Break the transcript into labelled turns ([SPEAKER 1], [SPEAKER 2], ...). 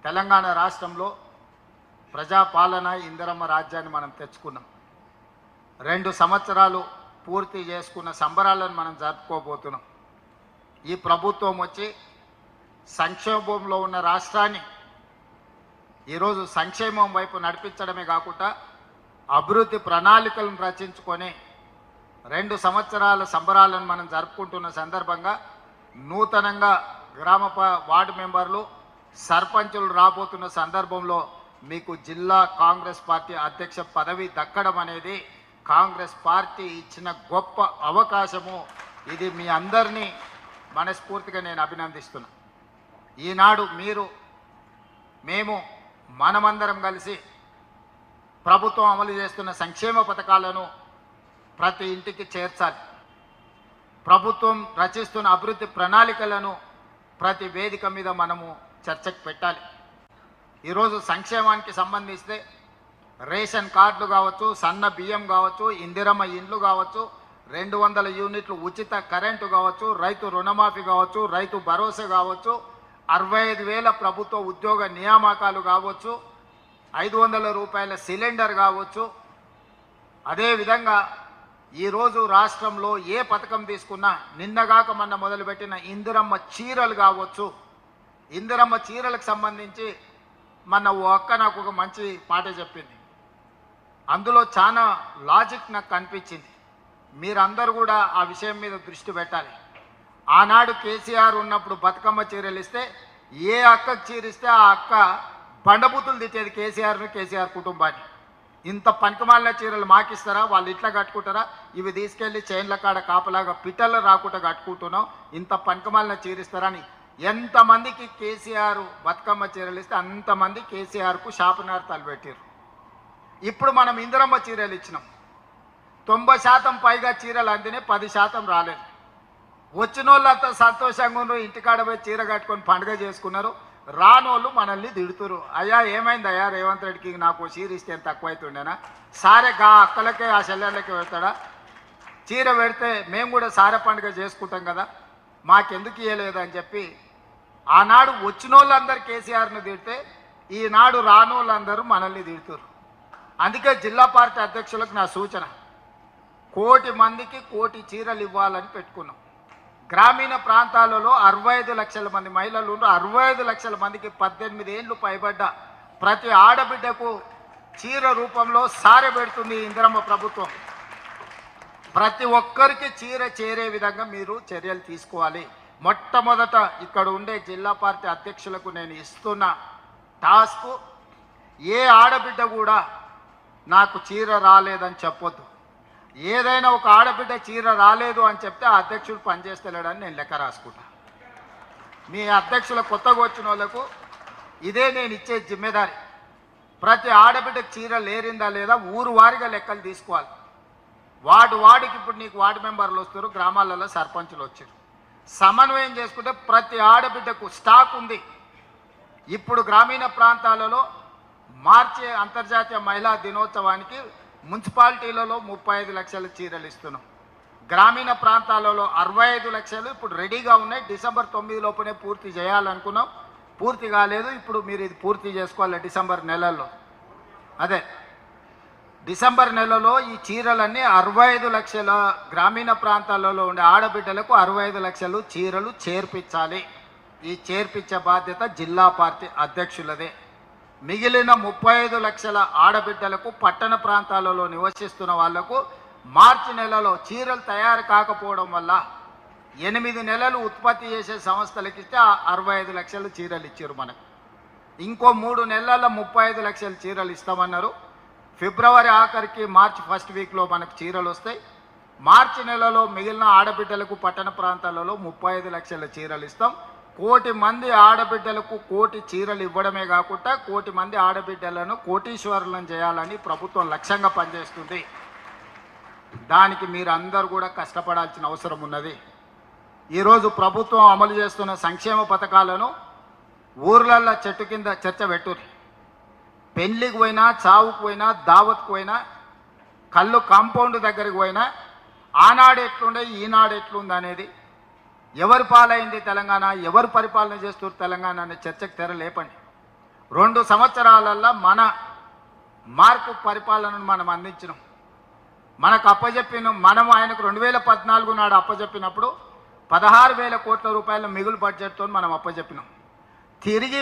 [SPEAKER 1] తెలంగాణ రాష్ట్రంలో ప్రజాపాలన ఇందిరమ్మ రాజ్యాన్ని మనం తెచ్చుకున్నాం. 2 సంవత్సరాలు పూర్తి చేసుకున్న సంబరాలను మనం జరుపుకోబోతున్నాం. ఈ ప్రభుత్వం వచ్చి సంక్షేమంలో ఉన్న రాష్ట్రాన్ని ఈరోజు సంక్షేమం వైపు నడిపించడమే కాకుండా అభివృద్ధి ప్రణాళికలను రచించుకొని 2 సంవత్సరాల సంబరాలను మనం జరుపుకుంటున్న సందర్భంగా నూతనంగా వార్డు మెంబర్లు సర్పంచులు రాబోతున్న సందర్భంలో మీకు జిల్లా కాంగ్రెస్ పార్టీ అధ్యక్ష పదవి దక్కడం అనేది కాంగ్రెస్ పార్టీ ఇచ్చిన గొప్ప అవకాశము. ఇది మీ అందరినీ మనస్ఫూర్తిగా నేను అభినందిస్తున్నా. ఈనాడు మేము మనమందరం కలిసి ప్రభుత్వం అమలు చేస్తున్న సంక్షేమ పథకాలను ప్రతి ఇంటికి చేర్చాలి. ప్రభుత్వం రచిస్తున్న అభివృద్ధి ప్రణాళికలను ప్రతి వేదిక మీద మనము చర్చకు పెట్టాలి. ఈరోజు సంక్షేమానికి సంబంధిస్తే రేషన్ కార్డులు కావచ్చు, సన్న బియ్యం కావచ్చు, ఇందిరమ్మ ఇండ్లు కావచ్చు, 200 యూనిట్లు ఉచిత కరెంటు కావచ్చు, రైతు రుణమాఫీ కావచ్చు, రైతు భరోసా కావచ్చు, 65,000 ప్రభుత్వ ఉద్యోగ నియామకాలు కావచ్చు, 500 రూపాయల సిలిండర్ కావచ్చు. అదేవిధంగా ఈరోజు రాష్ట్రంలో ఏ పథకం తీసుకున్నా నిన్నగాక మొన్న మొదలుపెట్టిన ఇందిరమ్మ చీరలు కావచ్చు. ఇందిరమ్మ చీరలకు సంబంధించి మన ఓ అక్క నాకు ఒక మంచి మాట చెప్పింది. అందులో చాలా లాజిక్ నాకు కనిపించింది. మీరందరూ కూడా ఆ విషయం మీద దృష్టి పెట్టాలి. ఆనాడు కేసీఆర్ ఉన్నప్పుడు బతుకమ్మ చీరలు ఇస్తే ఏ అక్కకు చీరిస్తే ఆ అక్క బండబూతులు తిట్టేది కేసీఆర్ కుటుంబాన్ని. ఇంత పనికిమాలిన చీరలు మాకిస్తారా, వాళ్ళు ఇట్లా కట్టుకుంటారా, ఇవి తీసుకెళ్ళి చైన్ల కాడ కాపలాగా పిట్టలు రాకుండా కట్టుకుంటున్నాం, ఇంత పనికిమాలిన చీరిస్తారని ఎంతమందికి కేసీఆర్ బతుకమ్మ చీరలు ఇస్తే అంతమంది కేసీఆర్కు శాపనార్థాలు పెట్టారు. ఇప్పుడు మనం ఇందిరమ్మ చీరలు ఇచ్చినాం. 90% పైగా చీరలు అందినే, 10% రాలేదు. వచ్చిన వాళ్ళంతా సంతోషంగా ఉన్నారు, ఇంటికాడ పోయి చీర కట్టుకొని పండుగ చేసుకున్నారు. రానోళ్ళు మనల్ని తిడుతురు. అయ్యా ఏమైంది అయ్యా రేవంత్ రెడ్డికి నాకు చీర ఇస్తే ఎంత తక్కువ అవుతుండేనా, సారే గా అక్కలకే ఆ చెల్లెళ్ళకే పెడతాడా, చీర పెడితే మేము కూడా సారె పండుగ చేసుకుంటాం కదా, మాకెందుకు ఇవ్వలేదు అని చెప్పి ఆనాడు వచ్చిన వాళ్ళందరూ కేసీఆర్ను తిడితే ఈనాడు రానోళ్ళందరూ మనల్ని తిడుతురు. అందుకే జిల్లా పార్టీ అధ్యక్షులకు నా సూచన, 1,000,000 మందికి 1,000,000 చీరలు ఇవ్వాలని పెట్టుకున్నాం. గ్రామీణ ప్రాంతాలలో 65 లక్షల మంది మహిళలు ఉన్నారు. 65 లక్షల మందికి 18 ఏళ్ళు పైబడ్డ ప్రతి ఆడబిడ్డకు చీర రూపంలో సారె పెడుతుంది ఇందిరమ్మ ప్రభుత్వం. ప్రతి ఒక్కరికి చీర చేరే విధంగా మీరు చర్యలు తీసుకోవాలి. మొట్టమొదట ఇక్కడ ఉండే జిల్లా పార్టీ అధ్యక్షులకు నేను ఇస్తున్న టాస్క్, ఏ ఆడబిడ్డ కూడా నాకు చీర రాలేదని చెప్పొద్దు. ఏదైనా ఒక ఆడబిడ్డ చీర రాలేదు అని చెప్తే ఆ అధ్యక్షుడు పనిచేస్తలేడని నేను లెక్క రాసుకుంటా. మీ అధ్యక్షుల కొత్తగా వచ్చిన వాళ్ళకు ఇదే నేను ఇచ్చే జిమ్మెదారి. ప్రతి ఆడబిడ్డకు చీర లేరిందా లేదా ఊరు వారిగా లెక్కలు తీసుకోవాలి. వార్డుకి ఇప్పుడు నీకు వార్డు మెంబర్లు వస్తారు, గ్రామాలలో సర్పంచులు వచ్చారు. సమన్వయం చేసుకుంటే ప్రతి ఆడబిడ్డకు స్టాక్ ఉంది. ఇప్పుడు గ్రామీణ ప్రాంతాలలో మార్చి అంతర్జాతీయ మహిళా దినోత్సవానికి మున్సిపాలిటీలలో 35 లక్షల చీరలు ఇస్తున్నాం. గ్రామీణ ప్రాంతాలలో 65 లక్షలు ఇప్పుడు రెడీగా ఉన్నాయి. డిసెంబర్ 9 లోపునే పూర్తి చేయాలనుకున్నాం, పూర్తి కాలేదు. ఇప్పుడు మీరు ఇది పూర్తి చేసుకోవాలి డిసెంబర్ నెలలో. డిసెంబర్ నెలలో ఈ చీరలన్నీ 65 లక్షల గ్రామీణ ప్రాంతాలలో ఉండే ఆడబిడ్డలకు 65 లక్షలు చీరలు చేర్పించాలి. ఈ చేర్పించే బాధ్యత జిల్లా పార్టీ అధ్యక్షులదే. మిగిలిన 35 లక్షల ఆడబిడ్డలకు పట్టణ ప్రాంతాలలో నివసిస్తున్న వాళ్లకు మార్చి నెలలో చీరలు తయారు కాకపోవడం వల్ల 8 నెలలు ఉత్పత్తి చేసే సంస్థలకు ఇస్తే 65 లక్షలు చీరలు ఇచ్చారు మనకు. ఇంకో 3 నెలల్లో 35 లక్షల చీరలు ఇస్తామన్నారు. ఫిబ్రవరి ఆఖరికి మార్చి ఫస్ట్ వీక్లో మనకు చీరలు వస్తాయి. మార్చి నెలలో మిగిలిన ఆడబిడ్డలకు పట్టణ ప్రాంతాలలో 35 లక్షల చీరలు ఇస్తాం. 1,000,000 మంది ఆడబిడ్డలకు 1,000,000 చీరలు ఇవ్వడమే కాకుండా 1,000,000 మంది ఆడబిడ్డలను కోటీశ్వరులను చేయాలని ప్రభుత్వం లక్ష్యంగా పనిచేస్తుంది. దానికి మీరు అందరూ కూడా కష్టపడాల్సిన అవసరం ఉన్నది. ఈరోజు ప్రభుత్వం అమలు చేస్తున్న సంక్షేమ పథకాలను ఊర్లల్లో చెట్టు కింద చర్చ పెట్టుర్రి. పెళ్లికి పోయినా, చావుకు పోయినా, దావత్కు పోయినా, కళ్ళు కాంపౌండ్ దగ్గరికి పోయినా ఆనాడు ఎట్లుండే ఈనాడు ఎట్లుంది అనేది, ఎవరు పాలైంది తెలంగాణ, ఎవరు పరిపాలన చేస్తున్నారు తెలంగాణ అనే చర్చకు తెర లేపండి. 2 సంవత్సరాలల్లో మన మార్పు పరిపాలనను మనం అందించినాం. మనకు అప్పజెప్పిన మనము ఆయనకు 2014 నాడు అప్పజెప్పినప్పుడు 16,000 కోట్ల రూపాయల మిగులు బడ్జెట్తో మనం అప్పజెప్పినాం. తిరిగి